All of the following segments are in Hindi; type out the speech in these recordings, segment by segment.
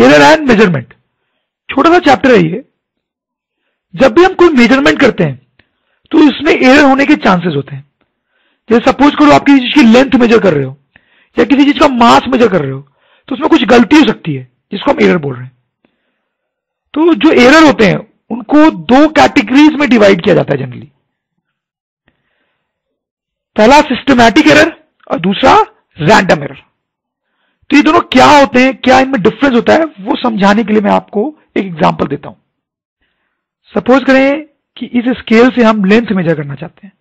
एरर एंड मेजरमेंट, छोटा सा चैप्टर है ये। जब भी हम कोई मेजरमेंट करते हैं तो इसमें एरर होने के चांसेस होते हैं। जैसे सपोज करो आप किसी चीज की लेंथ मेजर कर रहे हो या किसी चीज का मास मेजर कर रहे हो, तो उसमें कुछ गलती हो सकती है जिसको हम एरर बोल रहे हैं। तो जो एरर होते हैं उनको दो कैटेगरीज में डिवाइड किया जाता है जनरली। पहला सिस्टमैटिक एरर और दूसरा रैंडम एरर। तो ये दोनों क्या होते हैं, क्या इनमें डिफरेंस होता है, वो समझाने के लिए मैं आपको एक एग्जांपल देता हूं। सपोज करें कि इस स्केल से हम लेंथ मेजर करना चाहते हैं।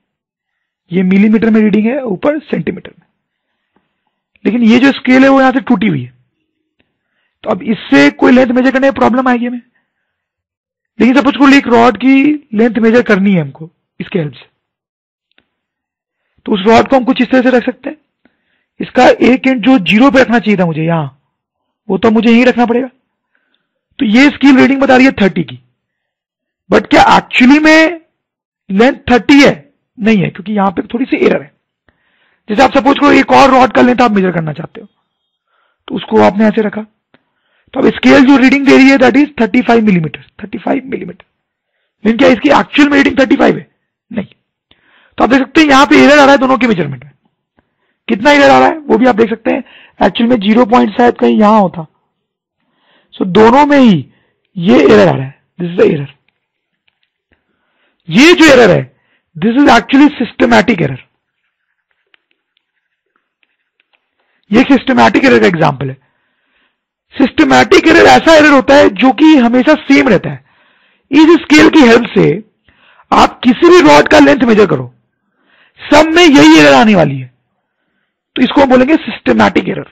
ये मिलीमीटर में रीडिंग है, ऊपर सेंटीमीटर में, लेकिन ये जो स्केल है वो यहां से टूटी हुई है। तो अब इससे कोई लेंथ मेजर करने में प्रॉब्लम आएगी हमें। लेकिन सपोज को एक रॉड की लेंथ मेजर करनी है हमको इसके हेल्प से, तो उस रॉड को हम कुछ इस तरह से रख सकते हैं। इसका एक एंड जो 0 पे रखना चाहिए था मुझे यहां, वो तो मुझे यहीं रखना पड़ेगा। तो ये स्केल रीडिंग बता रही है 30 की, बट क्या एक्चुअली में लेंथ 30 है? नहीं है, क्योंकि यहां पे थोड़ी सी एरर है। जैसे आप सपोज करो एक और रॉड का लेंथ आप मेजर करना चाहते हो, तो उसको आपने ऐसे रखा, तो अब स्केल जो रीडिंग दे रही है दैट इज 35 मिलीमीटर। 35 मिलीमीटर, लेकिन क्या इसकी एक्चुअल में रीडिंग 35 है? नहीं। तो आप देख सकते हैं यहां पे एरर आ रहा है दोनों के मेजरमेंट में। कितना एरर आ रहा है वो भी आप देख सकते हैं। एक्चुअल में 0 पॉइंट शायद कहीं यहां होता। सो दोनों में ही ये एरर आ रहा है। This is the error. ये जो एरर है this is actually systematic error. ये सिस्टमैटिक एरर का एग्जांपल है। सिस्टमैटिक एरर ऐसा एरर होता है जो कि हमेशा सेम रहता है। इस स्केल की हेल्प से आप किसी भी रॉड का लेंथ मेजर करो, सब में यही एरर आने वाली है, तो इसको हम बोलेंगे सिस्टमैटिक एरर।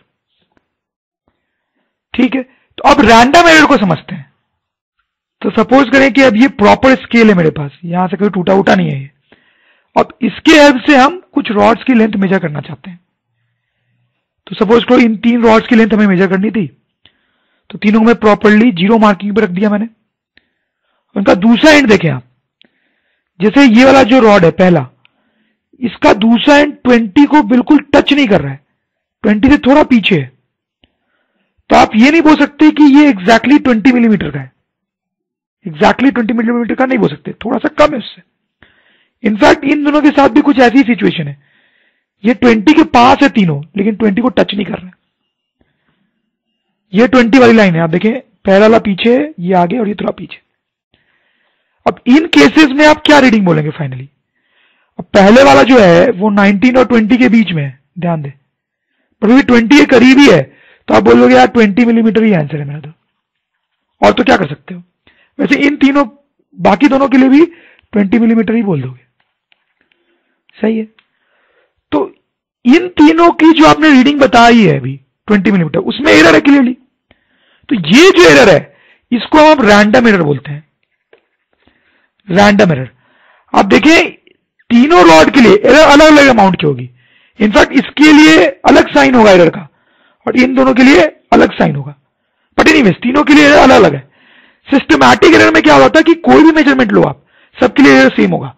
ठीक है, तो अब रैंडम एरर को समझते हैं। तो सपोज करें कि अब ये प्रॉपर स्केल है मेरे पास, यहां से कोई टूटा उटा नहीं है ये। अब इसके हेल्प से हम कुछ रॉड्स की लेंथ मेजर करना चाहते हैं। तो सपोज करो इन 3 रॉड्स की लेंथ हमें मेजर करनी थी, तो तीनों में प्रॉपरली 0 मार्किंग पे रख दिया मैंने। उनका दूसरा एंड देखें आप, जैसे ये वाला जो रॉड है पहला, इसका दूसरा एंड 20 को बिल्कुल टच नहीं कर रहा है, 20 से थोड़ा पीछे है। तो आप ये नहीं बोल सकते कि ये एग्जैक्टली 20 मिलीमीटर का है। एग्जैक्टली 20 मिलीमीटर का नहीं बोल सकते, थोड़ा सा कम है उससे। इनफैक्ट इन दोनों के साथ भी कुछ ऐसी सिचुएशन है, ये 20 के पास है तीनों, लेकिन 20 को टच नहीं कर रहे। ये 20 वाली लाइन है, आप देखें पहला वाला पीछे, ये आगे और ये थोड़ा पीछे। अब इन केसेस में आप क्या रीडिंग बोलेंगे फाइनली? अब पहले वाला जो है वो 19 और 20 के बीच में है, ध्यान दें, पर भी 20 के करीब ही है, तो आप बोलोगे यार 20 मिलीमीटर ही आंसर है मेरा। तो और तो क्या कर सकते हो? वैसे इन तीनों बाकी दोनों के लिए भी 20 मिलीमीटर ही बोल दोगे, सही है। तो इन तीनों की जो आपने रीडिंग बताई है अभी 20 मिलीमीटर, उसमें एरर है क्लियरली। तो ये जो एरर है इसको हम रैंडम एरर बोलते हैं। Random error. आप देखें तीनों रॉड के लिए एरर अलग अलग अमाउंट की होगी। इनफैक्ट इसके लिए अलग साइन होगा एरर का, और इन दोनों के लिए अलग साइन होगा, बट एनीवेज तीनों के लिए एरर अलग अलग है। सिस्टमैटिक एरर में क्या होता है कि कोई भी मेजरमेंट लो आप, सबके लिए एरर सेम होगा।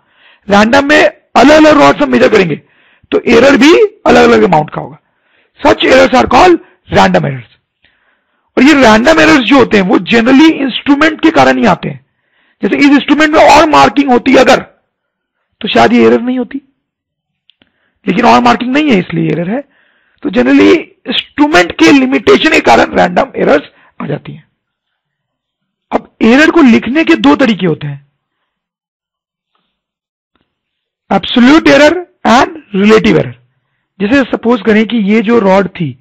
रैंडम में अलग अलग रॉड सब मेजर करेंगे तो एरर भी अलग अलग अमाउंट का होगा। Such errors are called random errors. और ये रैंडम एरर्स जो होते हैं वो जनरली इंस्ट्रूमेंट के कारण ही आते हैं। जैसे इस इंस्ट्रूमेंट में और मार्किंग होती अगर, तो शायद ये एरर नहीं होती, लेकिन और मार्किंग नहीं है इसलिए एरर है। तो जनरली इंस्ट्रूमेंट के लिमिटेशन के कारण रैंडम एरर्स आ जाती हैं। अब एरर को लिखने के दो तरीके होते हैं, absolute error and relative error. जैसे सपोज करें कि ये जो रॉड थी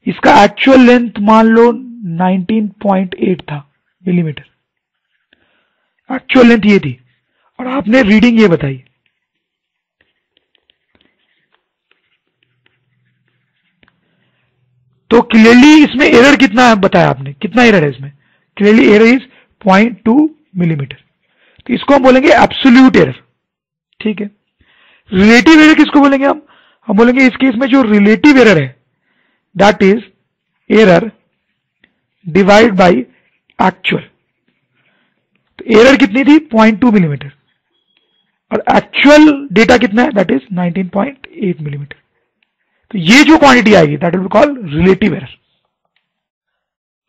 इसका एक्चुअल लेंथ मान लो 19.8 था मिलीमीटर, एक्चुअल लेंथ ये थी, और आपने रीडिंग ये बताई। तो क्लियरली इसमें एरर कितना है बताया आपने, कितना एरर है इसमें? Clearly error is 0.2 millimetre. तो इसको हम बोलेंगे एब्सोल्यूट एरर। ठीक है। रिलेटिव एरर किसको बोलेंगे हम बोलेंगे इस केस में जो रिलेटिव एरर है that is error divide by actual. तो एरर कितनी थी? 0.2 मिलीमीटर, और एक्चुअल डेटा कितना है? That is 19.8 millimetre. तो ये जो क्वांटिटी आएगी that will be called relative error.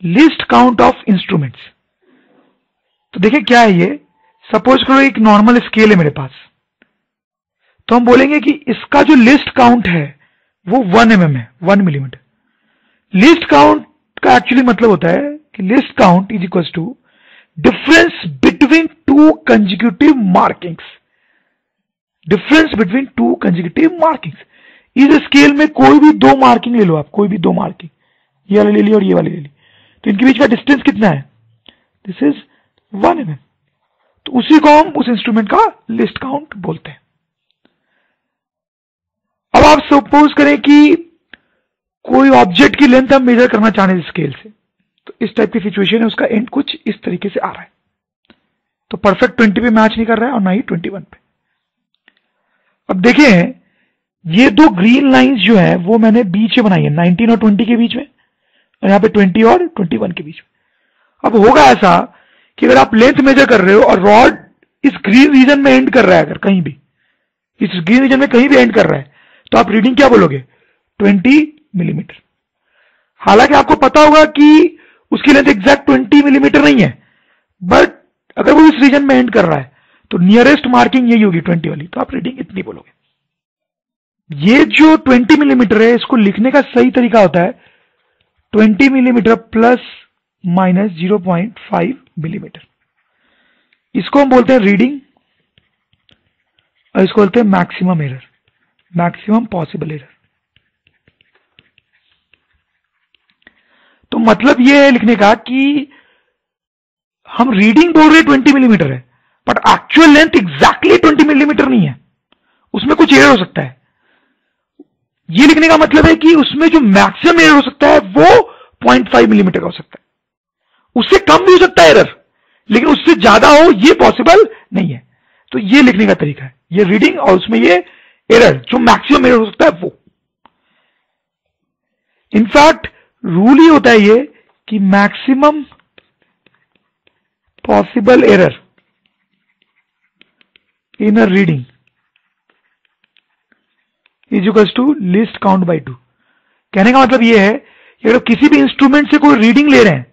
List count of instruments. तो देखिए क्या है ये, सपोज करो एक नॉर्मल स्केल है मेरे पास, तो हम बोलेंगे कि इसका जो लिस्ट काउंट है वो 1 mm है, 1 मिलीमीटर। लिस्ट काउंट का एक्चुअली मतलब होता है कि least count is equal to difference between two consecutive markings. Difference between two consecutive markings. इस स्केल में कोई भी दो मार्किंग ले लो आप, कोई भी दो मार्किंग, ये वाली ले ली और ये वाली ले ली, तो इनके बीच का डिस्टेंस कितना है, दिस इज 1 mm। तो उसी को हम उस इंस्ट्रूमेंट का लिस्ट काउंट बोलते हैं। अब आप सपोज करें कि कोई ऑब्जेक्ट की लेंथ हम मेजर करना चाह रहे हैं स्केल से, तो इस टाइप की सिचुएशन है, उसका एंड कुछ इस तरीके से आ रहा है, तो परफेक्ट 20 पे मैच नहीं कर रहा है और ना ही 21 पे। अब देखें ये दो ग्रीन लाइंस जो है वो मैंने बीच में बनाई है, 19 और 20 के बीच में, और यहां पे 20 और 21 के बीच में। अब होगा ऐसा कि अगर आप लेंथ मेजर कर रहे हो और रॉड इस ग्रीन रीजन में एंड कर रहा है, अगर कहीं भी इस ग्रीन रीजन में कहीं भी एंड कर रहा है, तो आप रीडिंग क्या बोलोगे, 20 मिलीमीटर। हालांकि आपको पता होगा कि उसकी लेंथ एग्जैक्ट 20 मिलीमीटर नहीं है, बट अगर वो इस रीजन में एंड कर रहा है तो नियरेस्ट मार्किंग यही होगी 20 वाली, तो आप रीडिंग इतनी बोलोगे। ये जो 20 मिलीमीटर है इसको लिखने का सही तरीका होता है 20 मिलीमीटर प्लस माइनस 0.5 मिलीमीटर। इसको हम बोलते हैं रीडिंग और इसको बोलते हैं maximum error, maximum possible error. तो मतलब यह है लिखने का कि हम रीडिंग बोल रहे 20 मिलीमीटर है, but actual length exactly 20 millimetre नहीं है, उसमें कुछ एरर हो सकता है। यह लिखने का मतलब है कि उसमें जो मैक्सिमम एरर हो सकता है वो 0.5 मिलीमीटर का हो सकता है, उससे कम भी हो सकता है एरर, लेकिन उससे ज्यादा हो ये पॉसिबल नहीं है। तो ये लिखने का तरीका है, ये रीडिंग और उसमें ये एरर, जो मैक्सिमम एरर हो सकता है वो। इनफैक्ट रूल ही होता है ये कि maximum possible error in a reading is equal to least count by 2। कहने का मतलब यह है कि अगर किसी भी इंस्ट्रूमेंट से कोई रीडिंग ले रहे हैं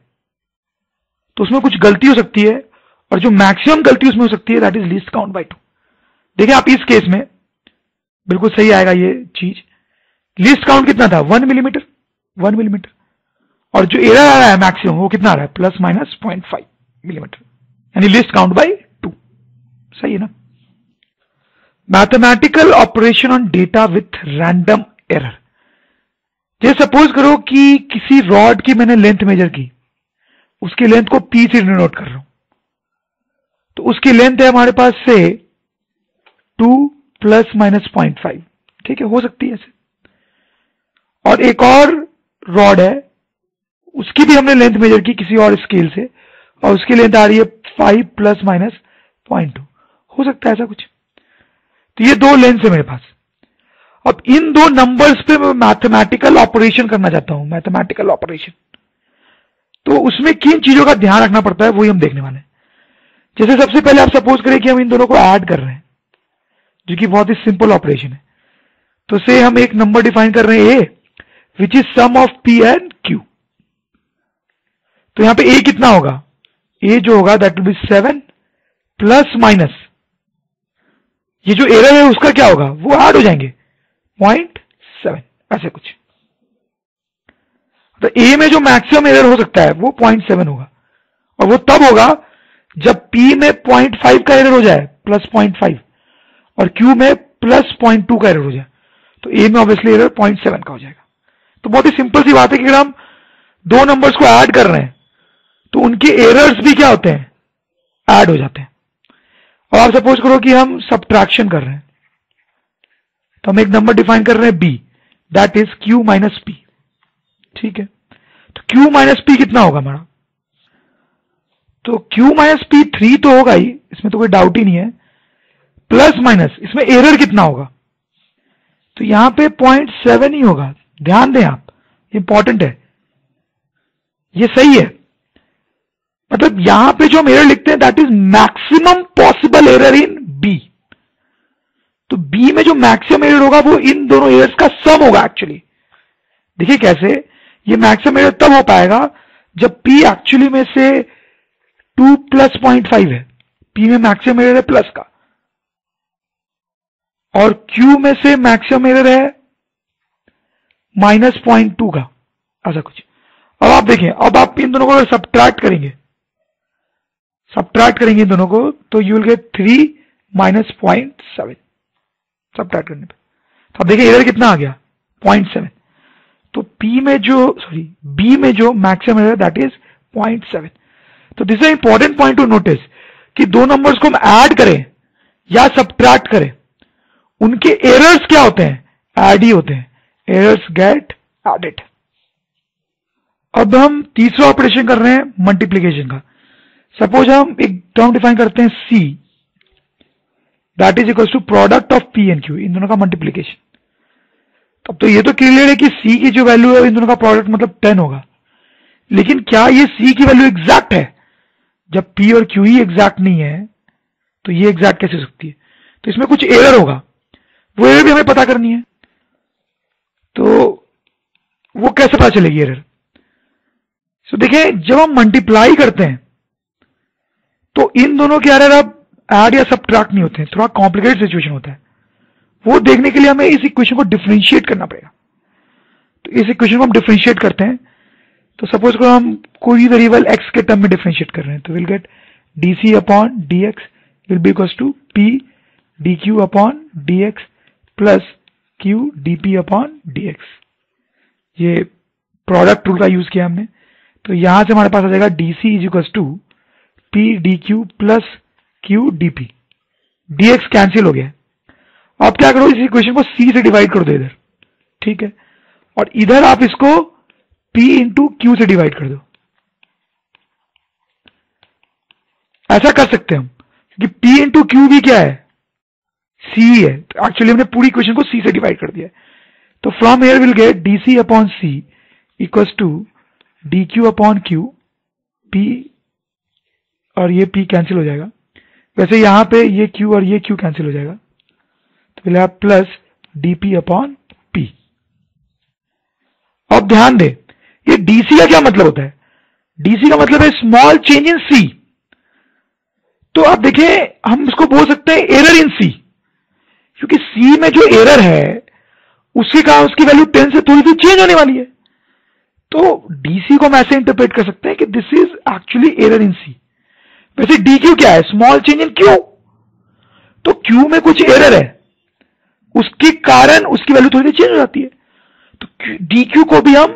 तो उसमें कुछ गलती हो सकती है, और जो मैक्सिमम गलती उसमें हो सकती है that is least count by 2। देखिए आप इस केस में बिल्कुल सही आएगा ये चीज। लीस्ट काउंट कितना था, 1 मिलीमीटर, 1 मिलीमीटर, और जो एरर आ रहा है मैक्सिमम वो कितना आ रहा है, प्लस माइनस 0.5 मिलीमीटर, यानी लिस्ट काउंट बाई 2। सही है ना। Mathematical operation on data with random error. जैसे सपोज करो कि किसी रॉड की मैंने लेंथ मेजर की, उसकी लेंथ को P से डिनोट कर रहा हूं, तो उसकी लेंथ है हमारे पास से 2 प्लस माइनस 0.5, ठीक है, हो सकती है ऐसे। और एक और रॉड है, उसकी भी हमने लेंथ मेजर की किसी और स्केल से, और उसकी लेंथ आ रही है 5 प्लस माइनस 0.2, हो सकता है ऐसा कुछ। तो ये दो लेंथ है मेरे पास। अब इन दो नंबर्स पे मैं मैथमेटिकल ऑपरेशन करना चाहता हूं, मैथमेटिकल ऑपरेशन, तो उसमें किन चीजों का ध्यान रखना पड़ता है वही हम देखने वाले हैं। जैसे सबसे पहले आप सपोज करें कि हम इन दोनों को ऐड कर रहे हैं, जो कि बहुत ही सिंपल ऑपरेशन है। तो से हम एक नंबर डिफाइन कर रहे हैं a, which is sum of p and q. तो यहां पे ए कितना होगा, ए जो होगा that will be 7 plus minus, ये जो एरर है उसका क्या होगा, वो ऐड हो जाएंगे 0.7, ऐसे कुछ। तो ए में जो मैक्सिमम एरर हो सकता है वो 0.7 होगा, और वो तब होगा जब P में 0.5 का एरर हो जाए, प्लस 0.5, और Q में प्लस 0.2 का एरर हो जाए, तो A में ऑब्वियसली एरर 0.7 का हो जाएगा। तो बहुत ही सिंपल सी बात है कि अगर हम दो नंबर्स को ऐड कर रहे हैं तो उनके एरर्स भी क्या होते हैं, ऐड हो जाते हैं। और आप सपोज करो कि हम सब्ट्रैक्शन कर रहे हैं, तो हम एक नंबर डिफाइन कर रहे हैं B, that is Q minus P, ठीक है। तो Q माइनस P कितना होगा हमारा, तो Q माइनस P 3 तो होगा ही, इसमें तो कोई डाउट ही नहीं है, प्लस माइनस इसमें एरर कितना होगा, तो यहां पे 0.7 ही होगा। ध्यान दें आप, इंपॉर्टेंट है, ये सही है। मतलब यहां पे जो हम एरर लिखते हैं that is maximum possible error in B। तो B में जो मैक्सिमम एरर होगा वो इन दोनों एरर्स का सम होगा एक्चुअली। देखिए कैसे, ये मैक्सिमम एरर तब हो पाएगा जब P एक्चुअली में से 2 प्लस 0.5 है, P में मैक्सिमम एरर है प्लस का, और Q में से मैक्सिमम एरर है -0.2 का, ऐसा कुछ। अब आप देखें, अब आप इन दोनों को अगर सब्ट्रैक्ट करेंगे इन दोनों को, तो you will get 3 minus 0.7 subtract करने पे। तो आप देखिए एरर कितना आ गया, 0.7। तो B में जो मैक्सिमम एरर दैट इज 0.7। तो this is important point two notice कि दो नंबर्स को हम ऐड करें या सब्ट्रैक्ट करें, उनके एरर्स क्या होते हैं, ऐड ही होते हैं, एरर्स गेट एडेड। अब हम तीसरा ऑपरेशन कर रहे हैं मल्टीप्लीकेशन का। सपोज हम एक टर्म डिफाइन करते हैं C that is equal to product of P and Q, इन दोनों का मल्टीप्लीकेशन। तब तो ये तो क्लियर है कि C की जो वैल्यू है इन दोनों का प्रोडक्ट मतलब 10 होगा, लेकिन क्या ये C की वैल्यू एग्जैक्ट है? जब P और Q ही एग्जैक्ट नहीं है तो ये एग्जैक्ट कैसे हो सकती है? तो इसमें कुछ एरर होगा, वो एरर भी हमें पता करनी है। तो वो कैसे पता चलेगी एरर? सो देखिए, जब हम मल्टीप्लाई करते हैं तो इन दोनों के एरर अब ऐड या सब्ट्रैक्ट नहीं होते हैं, थोड़ा कॉम्प्लिकेटेड सिचुएशन होता है। वो देखने के लिए हमें इस इक्वेशन को डिफरेंशिएट करना पड़ेगा। तो इस इक्वेशन को हम डिफरेंशिएट करते हैं। तो सपोज को हम कोई वेरिएबल x के टर्म में डिफरेंशिएट कर रहे हैं, तो will get dc upon dx will be equals to p dq upon dx plus q dp upon dx। ये प्रोडक्ट रूल का यूज किया हमने। तो यहां से हमारे पास आ जाएगा dc is equals to p dq plus q dp, dx cancel हो गया। आप क्या करो, इस इक्वेशन को c से डिवाइड कर दो इधर, ठीक है, और इधर आप इसको p इंटू क्यू से डिवाइड कर दो। ऐसा कर सकते हैं हम, क्योंकि p इंटू क्यू भी क्या है, c है। तो एक्चुअली हमने पूरी इक्वेशन को c से डिवाइड कर दिया है। तो from here will get dc upon c equals to dq upon q, p और ये p कैंसिल हो जाएगा। वैसे यहां पे ये q और ये q कैंसिल हो जाएगा, तो will have plus dp upon p। अब ध्यान दे, ये डीसी का क्या मतलब होता है? डीसी का मतलब है स्मॉल चेंज इन सी। तो आप देखें, हम इसको बोल सकते हैं एरर इन सी, क्योंकि सी में जो एरर है उसके कारण उसकी वैल्यू 10 से थोड़ी सी चेंज होने वाली है। तो डीसी को हम ऐसे इंटरप्रेट कर सकते हैं कि this is actually error in c. वैसे डी क्यू क्या है, स्मॉल चेंज इन क्यू। तो क्यू में कुछ एरर है, उसके कारण उसकी वैल्यू थोड़ी सी चेंज हो जाती है। तो डी क्यू को भी हम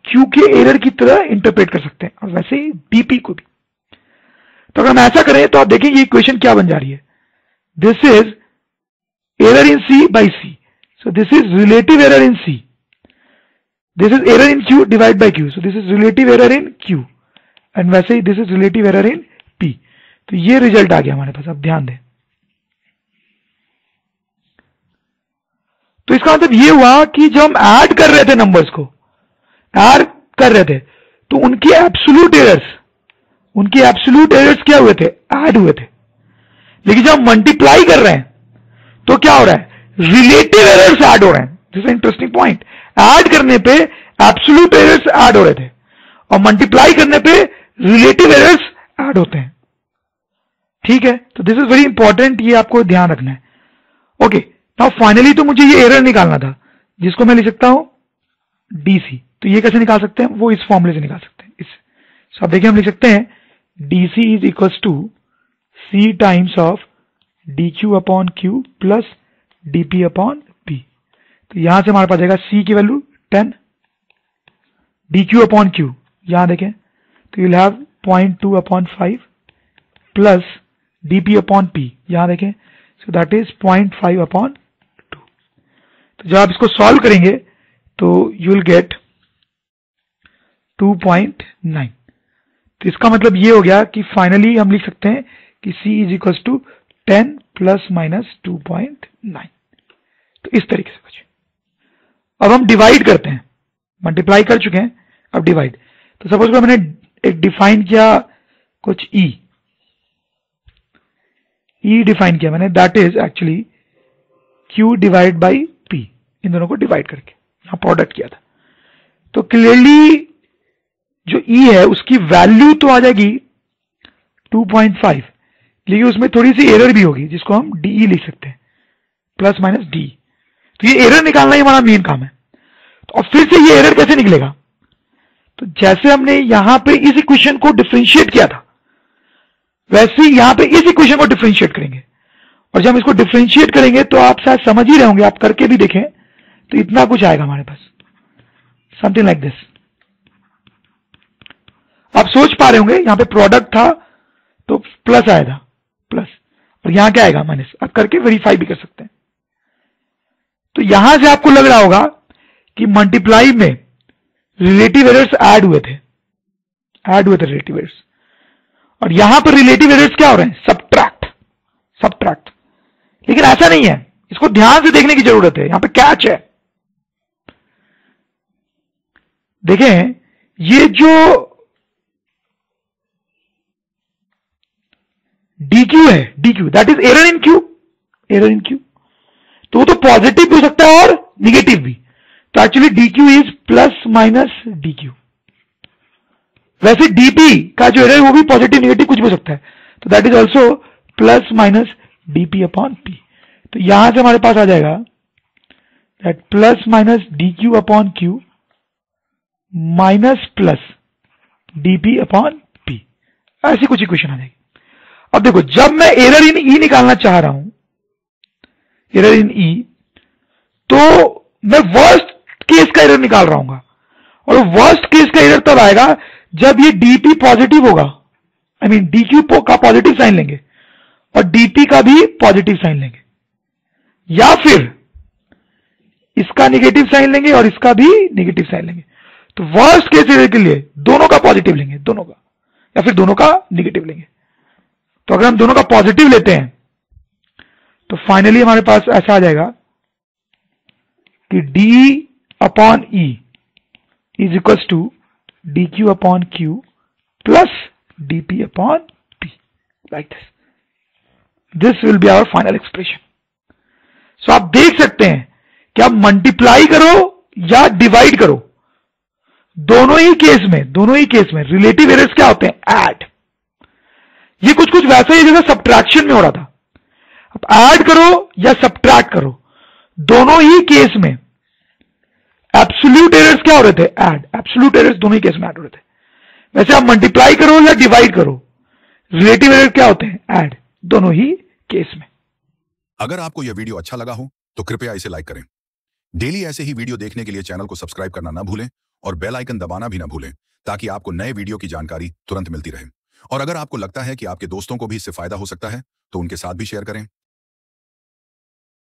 क्यू के एरर की तरह इंटरप्रेट कर सकते हैं, और वैसे ही डीपी को भी। तो अगर हम ऐसा करें तो आप देखें ये इक्वेशन क्या बन जा रही है, this is error in c by c, so this is relative error in c, this is error in q divide by q, so this is relative error in q, and वैसे ही this is relative error in p. तो ये रिजल्ट आ गया हमारे पास। अब ध्यान दें, तो इसका मतलब ये हुआ कि जब हम ऐड कर रहे थे नंबर्स को, ऐड कर रहे थे, तो उनके एब्सोल्यूट एरर्स क्या हुए थे, ऐड हुए थे। लेकिन जब हम मल्टीप्लाई कर रहे हैं तो क्या हो रहा है, रिलेटिव एरर्स ऐड हो रहे हैं। This is interesting point. Add करने पे एब्सोल्यूट एरर्स ऐड हो रहे थे, और मल्टीप्लाई करने पे रिलेटिव एरर्स ऐड होते हैं, ठीक है। तो दिस इज वेरी इंपॉर्टेंट, ये आपको ध्यान रखना है। ओके, नाउ फाइनली तो मुझे ये एरर निकालना था, जिसको मैं लिख सकता हूं डीसी। तो ये कैसे निकाल सकते हैं, वो इस फॉर्मूले से निकाल सकते हैं, इससे। अब देखिए, हम लिख सकते हैं dc is equals to c times of dq upon q plus dp upon p। तो यहां से हमारे पास जाएगा c की वैल्यू 10, dq अपॉन क्यू यहां देखें तो you'll have 0.2 upon 5 plus dp upon p यहां देखें, सो दैट इज 0.5 अपॉन 2। तो जब आप इसको सॉल्व करेंगे तो यू विल गेट 2.9। तो इसका मतलब ये हो गया कि फाइनली हम लिख सकते हैं कि c is equal to 10 plus minus 2.9। तो इस तरीके से कुछ। अब हम डिवाइड करते हैं, मल्टीप्लाई कर चुके हैं, अब डिवाइड। तो सपोज को मैंने एक डिफाइन किया कुछ e डिफाइन किया मैंने, that is actually q divide by p, इन दोनों को डिवाइड करके यहां प्रोडक्ट किया था। तो क्लियरली जो ई है उसकी वैल्यू तो आ जाएगी 2.5, लेकिन उसमें थोड़ी सी एरर भी होगी जिसको हम डीई लिख सकते हैं, प्लस माइनस डी। तो ये एरर निकालना ही हमारा मेन काम है। तो और फिर से ये एरर कैसे निकलेगा? तो जैसे हमने यहां पे इस इक्वेशन को डिफरेंशिएट किया था, वैसे ही यहां पे इस इक्वेशन को डिफरेंशिएट करेंगे। और जब हम इसको डिफरेंशिएट करेंगे तो आप शायद समझ ही रहे होंगे, आप करके भी देखें तो इतना कुछ आएगा हमारे पास, समथिंग लाइक दिस। आप सोच पा रहे होंगे यहां पे प्रोडक्ट था तो प्लस आया था, प्लस, और यहां क्या आएगा? माइनस। आप करके वेरीफाई भी कर सकते हैं। तो यहां से आपको लग रहा होगा कि मल्टीप्लाई में रिलेटिव एरर्स ऐड हुए थे रिलेटिव एरर्स, और यहां पर रिलेटिव एरर्स क्या हो रहे हैं? सब्ट्रैक्ट। लेकिन ऐसा नहीं है, इसको ध्यान से देखने की जरूरत है। यहां पे कैच है, देखें ये जो DQ है, DQ that is error in q, तो वो तो पॉजिटिव भी हो सकता है और निगेटिव भी। तो actually DQ is plus minus DQ। वैसे DP का जो एरर है वो भी पॉजिटिव निगेटिव कुछ भी हो सकता है, तो that is also plus minus DP upon P। तो यहां से हमारे पास आ जाएगा that plus minus DQ upon Q minus plus DP upon P, ऐसी कुछ इक्वेशन आ जाएगी। अब देखो, जब मैं एरर इन ई निकालना चाह रहा हूं, एरर इन ई, तो मैं वर्स्ट केस का एरर निकाल रहा हूं, और वर्स्ट केस का एरर तब आएगा जब ये DP पॉजिटिव होगा, आई मीन DQ का पॉजिटिव साइन लेंगे और DP का भी पॉजिटिव साइन लेंगे, या फिर इसका नेगेटिव साइन लेंगे और इसका भी नेगेटिव साइन लेंगे। तो वर्स्ट केस एरर के लिए दोनों का पॉजिटिव लेंगे, दोनों का, या फिर दोनों का नेगेटिव लेंगे। तो अगर हम दोनों का पॉजिटिव लेते हैं तो फाइनली हमारे पास ऐसा आ जाएगा कि D upon E is equal to DQ upon Q plus DP upon P, like this will be our final expression. So आप देख सकते हैं कि आप मल्टीप्लाई करो या डिवाइड करो, दोनों ही केस में रिलेटिव एरर्स क्या होते हैं? ऐड। ये कुछ वैसा ही जैसा सब्ट्रैक्शन में हो रहा था। अब ऐड करो या सब्ट्रैक्ट करो, दोनों ही केस में एब्सोल्यूट एरर्स क्या हो रहे थे? ऐड। एब्सोल्यूट एरर्स दोनों ही केस में ऐड हो रहे थे। वैसे आप मल्टीप्लाई करो या डिवाइड करो, रिलेटिव एरर क्या होते हैं? ऐड, दोनों ही केस में। अगर आपको यह वीडियो अच्छा लगा हो तो कृपया इसे लाइक करें। डेली ऐसे ही वीडियो देखने के लिए चैनल को सब्सक्राइब करना ना भूलें और बेल आइकन दबाना भी ना भूलें, ताकि आपको नए वीडियो की जानकारी तुरंत मिलती रहे। और अगर आपको लगता है कि आपके दोस्तों को भी इससे फायदा हो सकता है तो उनके साथ भी शेयर करें।